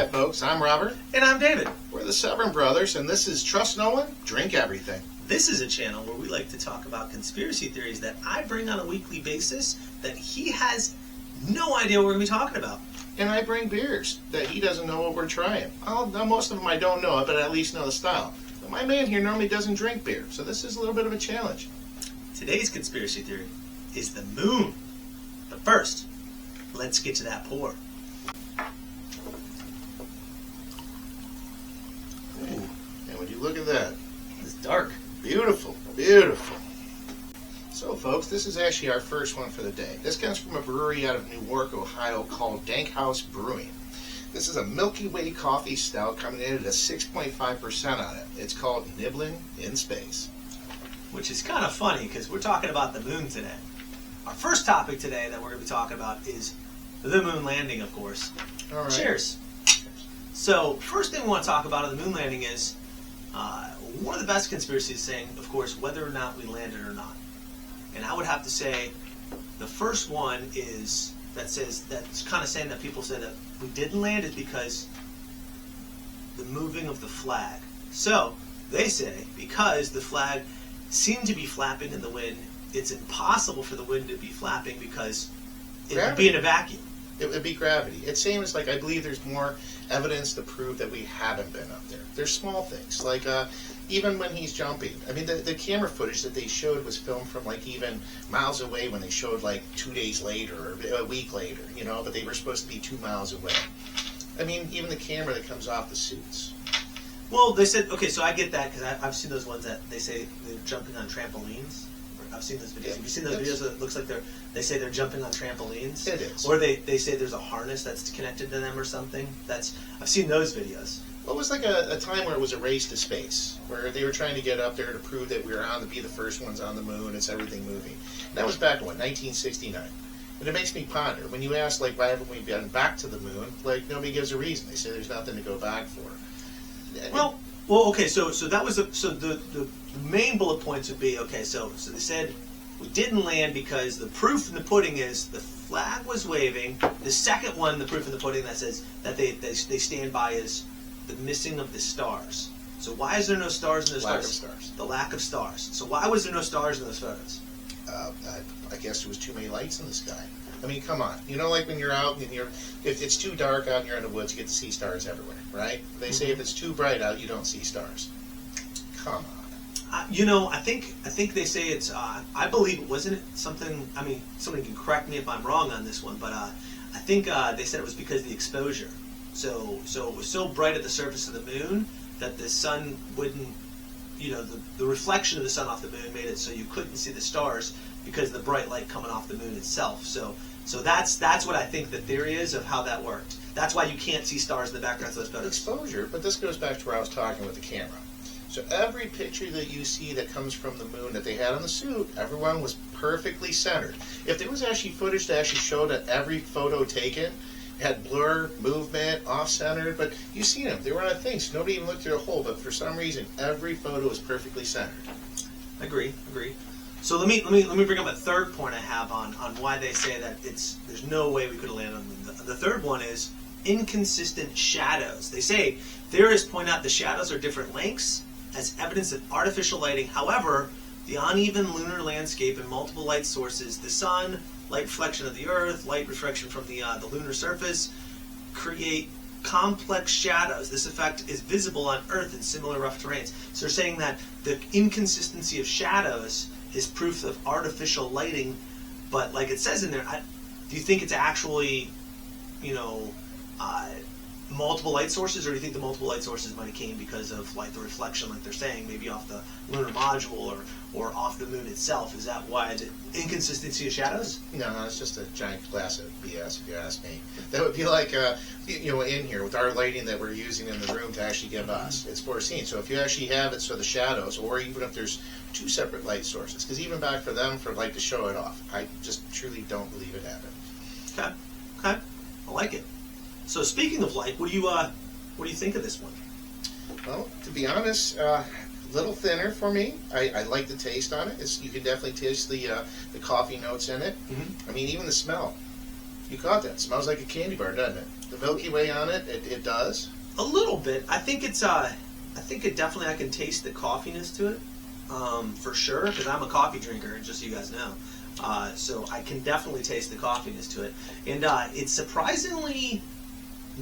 Hi folks, I'm Robert. And I'm David. We're the Severn Brothers, and this is Trust No One, Drink Everything. This is a channel where we like to talk about conspiracy theories that I bring on a weekly basis that he has no idea what we're going to be talking about. And I bring beers that he doesn't know what we're trying. Now, most of them I don't know, but I at least know the style. But my man here normally doesn't drink beer, so this is a little bit of a challenge. Today's conspiracy theory is the moon. But first, let's get to that pour. Ooh, and would you look at that? It's dark. Beautiful, beautiful. So folks, this is actually our first one for the day. This comes from a brewery out of Newark, Ohio called Dank House Brewing. This is a Milky Way coffee stout coming in at a 6.5% on it. It's called Nibblin in Space. Which is kind of funny because we're talking about the moon today. Our first topic today that we're going to be talking about is the moon landing, of course. All right. Cheers. So, first thing we want to talk about on the moon landing is one of the best conspiracies saying, of course, whether or not we landed or not. And I would have to say the first one is that's kind of saying that people say that we didn't land is because the moving of the flag. So, they say because the flag seemed to be flapping in the wind, it's impossible for the wind to be flapping because it would be in a vacuum. It would be gravity. It's same as I believe there's more evidence to prove that we haven't been up there. There's small things like even when he's jumping. I mean, the camera footage that they showed was filmed from even miles away when they showed 2 days later or a week later, but they were supposed to be 2 miles away. I mean, even the camera that comes off the suits. Well, they said, okay, so I get that because I've seen those ones that they say they're jumping on trampolines. I've seen those videos. Have you seen those videos that it looks like they say they're jumping on trampolines? It is. Or they say there's a harness that's connected to them or something. I've seen those videos. Well, it was like a time where it was a race to space, where they were trying to get up there to prove that we were to be the first ones on the moon. It's everything moving. And that was back in 1969. And it makes me ponder. When you ask, why haven't we been back to the moon? Nobody gives a reason. They say there's nothing to go back for. Well, okay. So that was the main bullet points would be okay. So they said we didn't land because the proof in the pudding is the flag was waving. The second one, the proof in the pudding that says that they stand by is the missing of the stars. So why is there no stars in those photos? Lack of stars. The lack of stars. So why was there no stars in those photos? I guess there was too many lights in the sky. I mean, come on. When you're out and if it's too dark out and you're in the woods, you get to see stars everywhere, right? They say if it's too bright out, you don't see stars. Come on. I think they say it's. I believe it wasn't something. I mean, somebody can correct me if I'm wrong on this one, but I think they said it was because of the exposure. So it was so bright at the surface of the moon that the sun wouldn't. The reflection of the sun off the moon made it so you couldn't see the stars because of the bright light coming off the moon itself. So that's what I think the theory is of how that worked. That's why you can't see stars in the background of those photos. Exposure, but this goes back to where I was talking with the camera. So every picture that you see that comes from the moon that they had on the suit, everyone was perfectly centered. If there was actually footage that actually showed that every photo taken had blur, movement, off-centered, but you've seen them. They were on things. Nobody even looked through a hole, but for some reason, every photo was perfectly centered. Agree. So let me bring up a third point I have on why they say that there's no way we could have landed on the moon. The third one is inconsistent shadows. They say theorists point out the shadows are different lengths as evidence of artificial lighting. However, the uneven lunar landscape and multiple light sources, the sun, light reflection of the earth, light reflection from the lunar surface, create complex shadows. This effect is visible on Earth in similar rough terrains. So they're saying that the inconsistency of shadows is proof of artificial lighting, but like it says in there, do you think it's actually, multiple light sources, or do you think the multiple light sources might have came because of the reflection, like they're saying, maybe off the lunar module or off the moon itself? Is that why? Is it inconsistency of shadows? No, it's just a giant glass of BS, if you ask me. That would be like, in here with our lighting that we're using in the room to actually give us. It's foreseen. So if you actually have it so the shadows, or even if there's two separate light sources, because even back for them to show it off, I just truly don't believe it happened. Okay, I like it. So speaking of light, what do you think of this one? Well, to be honest, a little thinner for me. I like the taste on it. You can definitely taste the coffee notes in it. Mm-hmm. I mean, even the smell. You caught that. Smells like a candy bar, doesn't it? The Milky Way on it, it does. A little bit. I think it's I think it definitely, I can taste the coffeeness to it, for sure, because I'm a coffee drinker, just so you guys know. So I can definitely taste the coffeeness to it. And it's surprisingly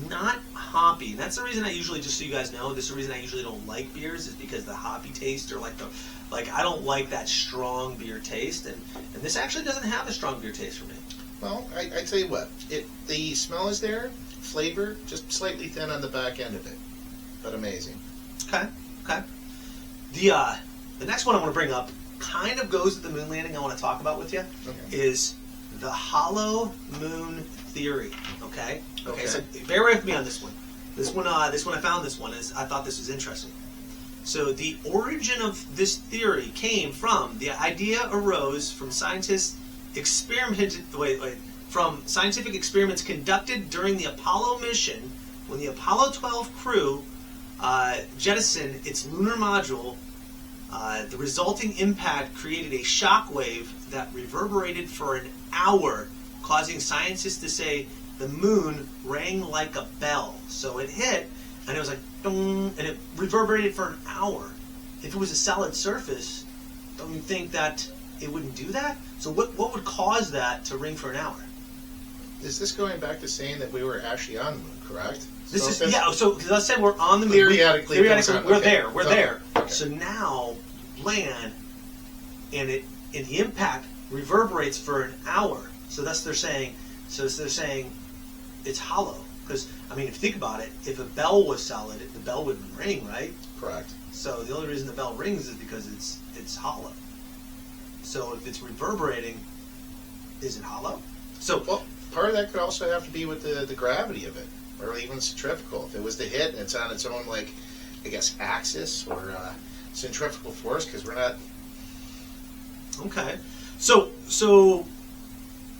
not hoppy. That's the reason I usually, just so you guys know, this is the reason I usually don't like beers, is because the hoppy taste, or like I don't like that strong beer taste, and this actually doesn't have a strong beer taste for me. Well, I tell you what, the smell is there, flavor just slightly thin on the back end of it, but amazing. Okay. The next one I want to bring up kind of goes to the moon landing I want to talk about with you, is the hollow moon theory. Okay. So bear with me on this one. This one I found this one is, I thought this was interesting. So the origin of this theory came from, the idea arose from scientists from scientific experiments conducted during the Apollo mission, when the Apollo 12 crew jettisoned its lunar module. The resulting impact created a shock wave that reverberated for an hour, causing scientists to say the moon rang like a bell. So it hit, and it was like, dong, and it reverberated for an hour. If it was a solid surface, don't you think that it wouldn't do that? So what would cause that to ring for an hour? Is this going back to saying that we were actually on the moon, correct? This is, yeah, so let's say we're on the moon. Theoretically we're there. We're there. Okay. So now land, and the impact reverberates for an hour. So they're saying it's hollow. Because, I mean, if you think about it, if a bell was solid, the bell wouldn't ring, right? Correct. So the only reason the bell rings is because it's hollow. So if it's reverberating, is it hollow? So, well, part of that could also have to be with the gravity of it, or even centrifugal. If it was to hit and it's on its own, like, I guess, axis or centrifugal force, because we're not. Okay. So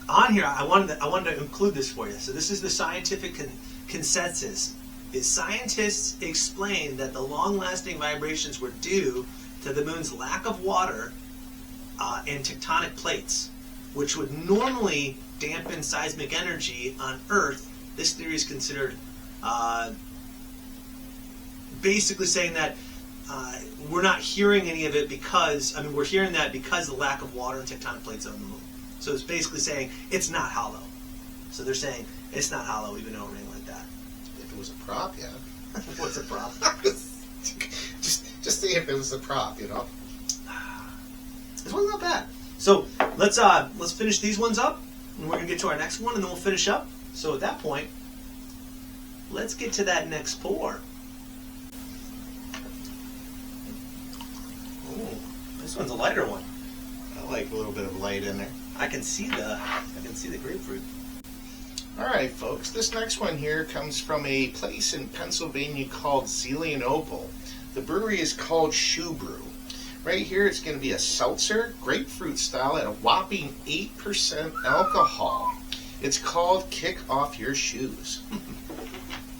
on here, I wanted to include this for you. So this is the scientific consensus. Is scientists explain that the long-lasting vibrations were due to the moon's lack of water and tectonic plates, which would normally dampen seismic energy on Earth. This theory is considered basically saying that we're not hearing any of it because, I mean, we're hearing that because of the lack of water and tectonic plates on the moon. So it's basically saying it's not hollow. So they're saying it's not hollow even though it rang like that. If it was a prop, yeah. What's a prop? just see if it was a prop, you know. This one's not bad. So let's finish these ones up, and we're gonna get to our next one, and then we'll finish up. So at that point, let's get to that next pour. Oh, this one's a lighter one. I like a little bit of light in there. I can see the grapefruit. All right, folks. This next one here comes from a place in Pennsylvania called Zelienople. The brewery is called Shubrew. Right here, it's going to be a seltzer, grapefruit style, at a whopping 8% alcohol. It's called Kick Off Your Shoes.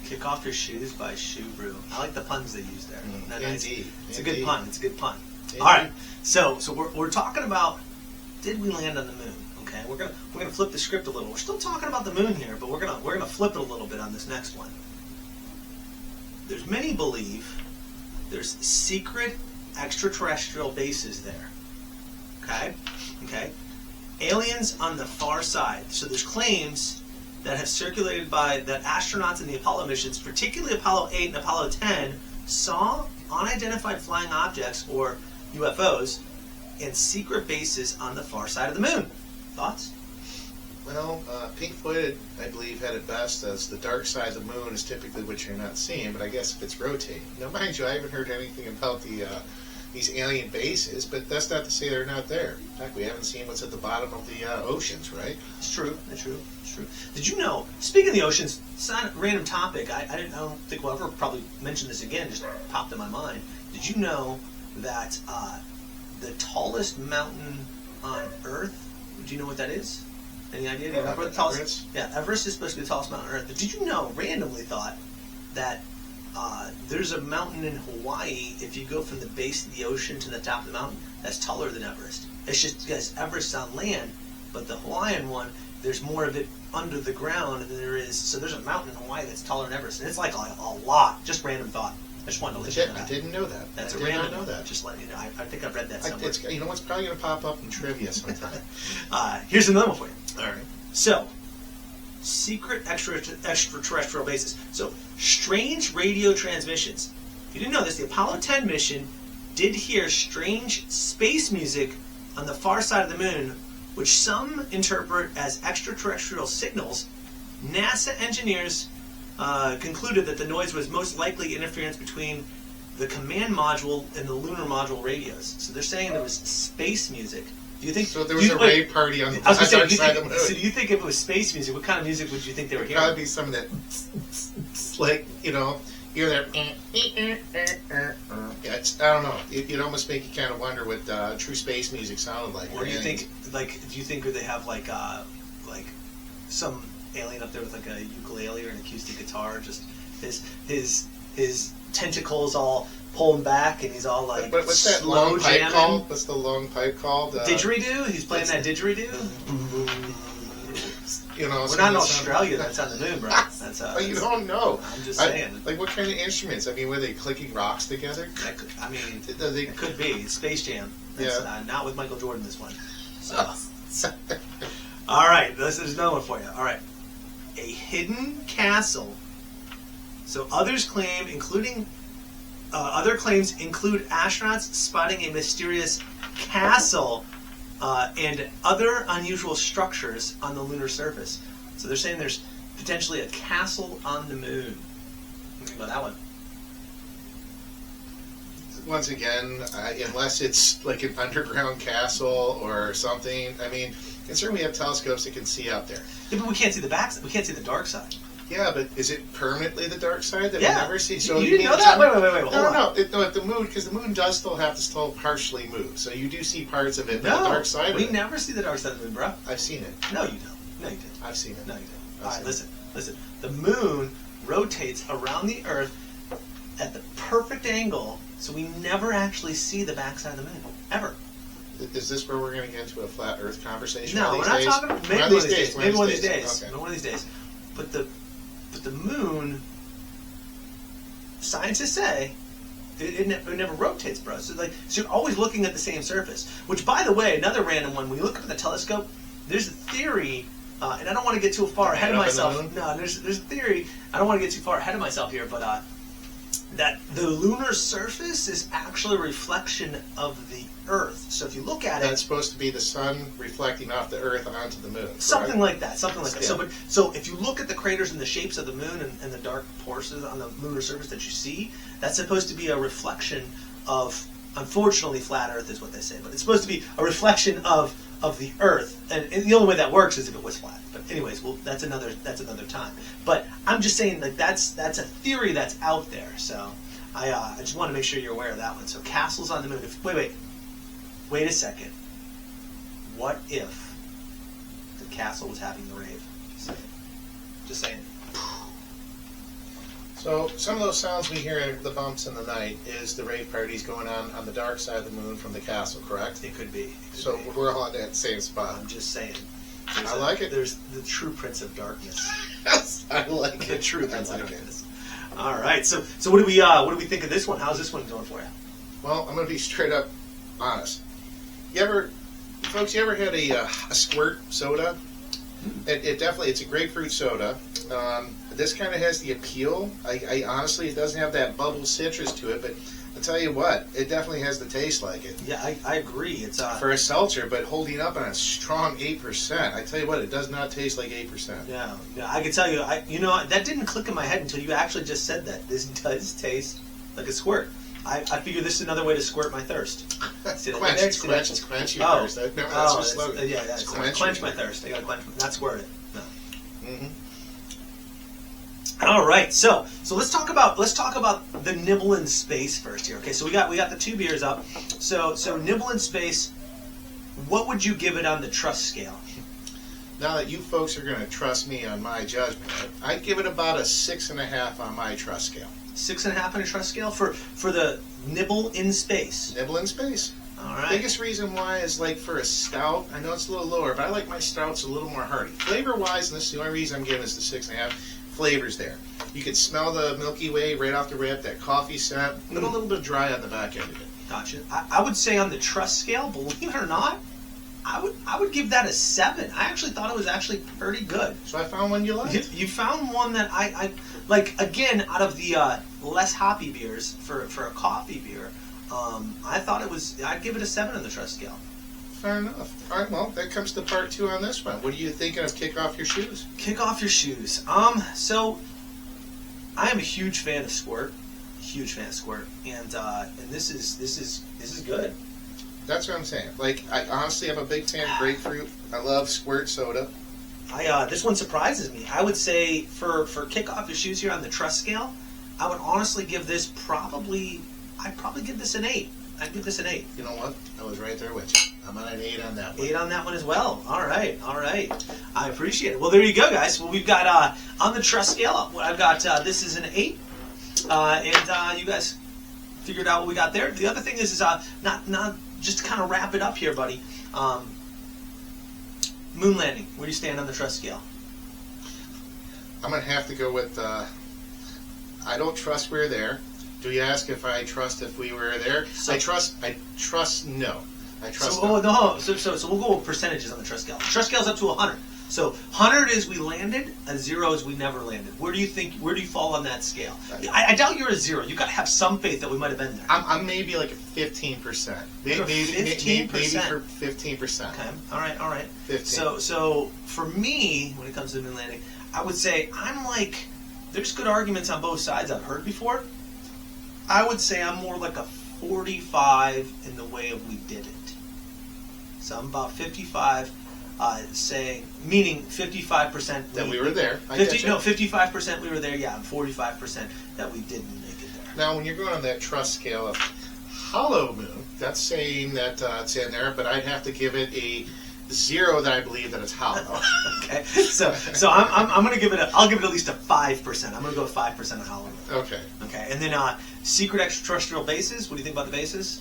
Kick Off Your Shoes by Shubrew. I like the puns they use there. Indeed. It's a good pun. It's a good pun. Indeed. All right. So we're talking about, did we land on the moon? Okay. We're gonna flip the script a little. We're still talking about the moon here, but we're gonna flip it a little bit on this next one. There's many believe there's secret extraterrestrial bases there. Okay. Aliens on the far side. So there's claims that have circulated that astronauts in the Apollo missions, particularly Apollo 8 and Apollo 10, saw unidentified flying objects, or UFOs, and secret bases on the far side of the moon. Thoughts? Well, Pink Floyd, I believe, had it best as the dark side of the moon is typically what you're not seeing, but I guess if it's rotating. Now, mind you, I haven't heard anything about these alien bases, but that's not to say they're not there. In fact, we haven't seen what's at the bottom of the oceans, right? It's true. Did you know, speaking of the oceans, it's not a random topic. I don't think we'll ever probably mention this again, just popped in my mind. Did you know that the tallest mountain on Earth, do you know what that is? Any idea? Do you remember the tallest? Everest? Yeah, Everest is supposed to be the tallest mountain on Earth. But did you know, randomly thought, that there's a mountain in Hawaii, if you go from the base of the ocean to the top of the mountain, that's taller than Everest. It's just because Everest's on land, but the Hawaiian one, there's more of it under the ground than there is. So there's a mountain in Hawaii that's taller than Everest, and it's like a lot. Just random thought. I just wanted to let you know that. I didn't know that. That's I a did random. not know that. Just letting you know. I think I've read that somewhere. You know what's probably going to pop up in trivia sometime. Here's another one for you. All right. So, secret extraterrestrial bases. So, strange radio transmissions. If you didn't know this, the Apollo 10 mission did hear strange space music on the far side of the moon, which some interpret as extraterrestrial signals. NASA engineers concluded that the noise was most likely interference between the command module and the lunar module radios. So they're saying there was space music. Do you think? So there was a rave party on the dark side of the moon. So do you think if it was space music, what kind of music would you think they were It'd hearing? probably be some of that, like, you know, you're there. Yeah, I don't know. It'd almost make you kind of wonder what true space music sounded like. Or do you think, they have like some alien up there with like a ukulele or an acoustic guitar, just his tentacles all pulling back, and he's all like, what's that long pipe called? What's the long pipe called? Didgeridoo. He's playing that didgeridoo. You know, we're not in Australia. That's on the moon, bro. That's you don't know. I'm just saying. Like, what kind of instruments? I mean, were they clicking rocks together? It could be Space Jam. That's, not with Michael Jordan. This one. So. All right, this is another one for you. All right, a hidden castle. So others claim, other claims include astronauts spotting a mysterious castle and other unusual structures on the lunar surface. So they're saying there's potentially a castle on the moon. What do you think about that one? Once again, unless it's like an underground castle or something. I mean, considering we have telescopes that can see out there. Yeah, but we can't see the back. We can't see the dark side. Yeah, but is it permanently the dark side that we never see? So you didn't know that? Wait. No. At the moon, because the moon does still have to partially move, so you do see parts of it. No, the dark side. We never see the dark side of the moon, bro. I've seen it. No, you don't. No, you didn't. I've seen it. No, you didn't. All right, listen. The moon rotates around the Earth at the perfect angle, so we never actually see the backside of the moon ever. Is this where we're going to get into a flat Earth conversation? No, we're not talking about maybe one of these days. Maybe one of these days. Okay. One of these days. But the moon, scientists say, it never rotates, bro. So you're always looking at the same surface. Which, by the way, another random one. When you look up at the telescope, there's a theory, and I don't want to get too far ahead of myself. No, there's a theory. I don't want to get too far ahead of myself here, but that the lunar surface is actually a reflection of the Earth. So if you look at it, that's supposed to be the sun reflecting off the Earth onto the moon. Something like that. Something like that. Yeah. So if you look at the craters and the shapes of the moon and the dark portions on the lunar surface that you see, that's supposed to be a reflection of, unfortunately, flat Earth is what they say, but it's supposed to be a reflection of the Earth, and the only way that works is if it was flat. But anyways, well, that's another time. But I'm just saying, like, that's a theory that's out there. So I just want to make sure you're aware of that one. So castles on the moon. Wait a second. What if the castle was having the rave? Just saying. So some of those sounds we hear, the bumps in the night, is the rave parties going on the dark side of the moon from the castle, correct? It could be. We're all at that same spot. I'm just saying. I like it. There's the true Prince of Darkness. Yes, I like it. The true Prince of Darkness. All right. So what do we think of this one? How's this one going for you? Well, I'm going to be straight up honest. Folks, you ever had a squirt soda? It definitely, it's a grapefruit soda. This kind of has the appeal. I honestly, it doesn't have that bubble citrus to it, but I'll tell you what, it definitely has the taste like it. Yeah, I agree. It's for a seltzer, but holding up on a strong 8%. I tell you what, it does not taste like 8%. Yeah, I can tell you. That didn't click in my head until you actually just said that. This does taste like a squirt. I figure this is another way to squirt my thirst. Quench your thirst. That's your slogan. Yeah, it's quench my thirst. I gotta quench, not squirt it. No. Mm-hmm. All right, so let's talk about the Nibblin space first here. Okay, so we got the two beers up. So Nibblin space, what would you give it on the trust scale? Now that you folks are going to trust me on my judgment, I'd give it about a 6.5 on my trust scale. 6.5 on a trust scale for the Nibble in space. Nibble in space. All right. Biggest reason why is like for a stout, I know it's a little lower, but I like my stouts a little more hearty. Flavor-wise, and this is the only reason I'm giving this the 6.5, flavors there. You can smell the Milky Way right off the rip, that coffee scent, but a little bit dry on the back end of it. Gotcha. I would say on the trust scale, believe it or not, I would give that a 7. I actually thought it was actually pretty good. So I found one you liked. You found one that I like. Again, out of the less hoppy beers for a coffee beer, I thought it was. I'd give it a 7 on the trust scale. Fair enough. All right, well, that comes to part 2 on this one. What are you thinking of Kick Off Your Shoes? Kick Off Your Shoes. So I am a huge fan of Squirt. Huge fan of Squirt, and this is good. That's what I'm saying. Like, I honestly am a big fan of grapefruit. I love Squirt soda. This one surprises me. I would say for Kick Off Your Shoes here on the trust scale, I would honestly give this I'd probably give this an 8. I'd give this an 8. You know what? I was right there with you. I'm on an 8 on that one. 8 on that one as well. All right. I appreciate it. Well, there you go, guys. Well, we've got on the trust scale, I've got this is an 8, and you guys figured out what we got there. The other thing is not just to kind of wrap it up here, buddy. Moon landing. Where do you stand on the trust scale? I'm going to have to go with, I don't trust we're there. Do you ask if I trust if we were there? So, I trust no. I trust no. no. So we'll go with percentages on the trust scale. Trust scale's up to 100. So 100 is we landed, and 0 is we never landed. Where do you fall on that scale? I doubt you're a 0. You got to have some faith that we might have been there. I'm maybe like a 15%. Maybe 15%. 15%. Okay. All right. 15. So for me, when it comes to the moon landing, I would say I'm like, there's good arguments on both sides I've heard before. I would say I'm more like a 45 in the way of we did it. So I'm about 55, meaning 55% that we were there. 55% we were there, yeah, and 45% that we didn't make it there. Now, when you're going on that trust scale of hollow moon, that's saying that it's in there, but I'd have to give it a 0 that I believe that it's hollow. Okay, so I'm going to give it I'll give it at least a 5%. I'm going to go with 5% on hollow moon. Okay, and then secret extraterrestrial bases. What do you think about the bases?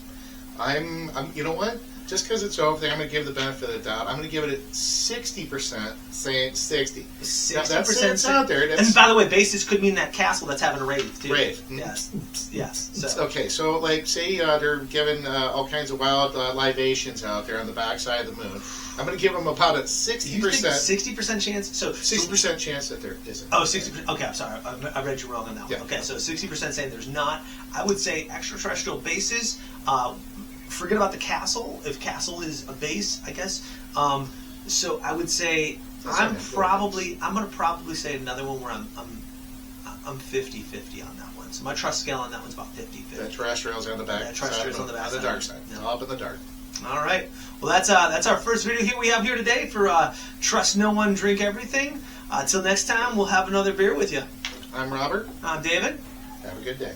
I'm you know what? Just because it's over there, I'm going to give the benefit of the doubt. I'm going to give it a 60%, saying 60. 60%. That's out there. And by the way, bases could mean that castle that's having a rave, too. Rave. Yes. So. Okay, so like, say they're giving all kinds of wild libations out there on the backside of the moon. I'm going to give them about a 60%. You think 60% chance? So 60% chance that there isn't. Oh, 60%. Okay, I'm sorry. I read you wrong on that one. Yeah. Okay, so 60% saying there's not. I would say extraterrestrial bases. Forget about the castle. If castle is a base, I guess. So I would say I'm going to probably say another one where I'm 50-50 on that one. So my trust scale on that one's about 50-50. The terrestrials on the back. Yeah, terrestrials on the back. On the dark side. Yeah. It's all up in the dark. All right. Well, that's our first video here we have here today for Trust No One, Drink Everything. Until next time, we'll have another beer with you. I'm Robert. I'm David. Have a good day.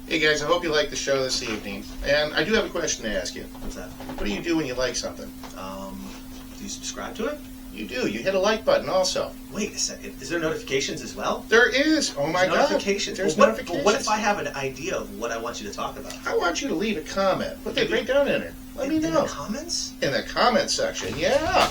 Hey guys, I hope you liked the show this evening. And I do have a question to ask you. What's that? What do you do when you like something? Do you subscribe to it? You do. You hit a like button also. Wait a second. Is there notifications as well? There is. Oh my God. Notifications. There's But notifications. what if I have an idea of what I want you to talk about? I want you to leave a comment. Put that right down in there. Let me know. In the comments? In the comment section, yeah.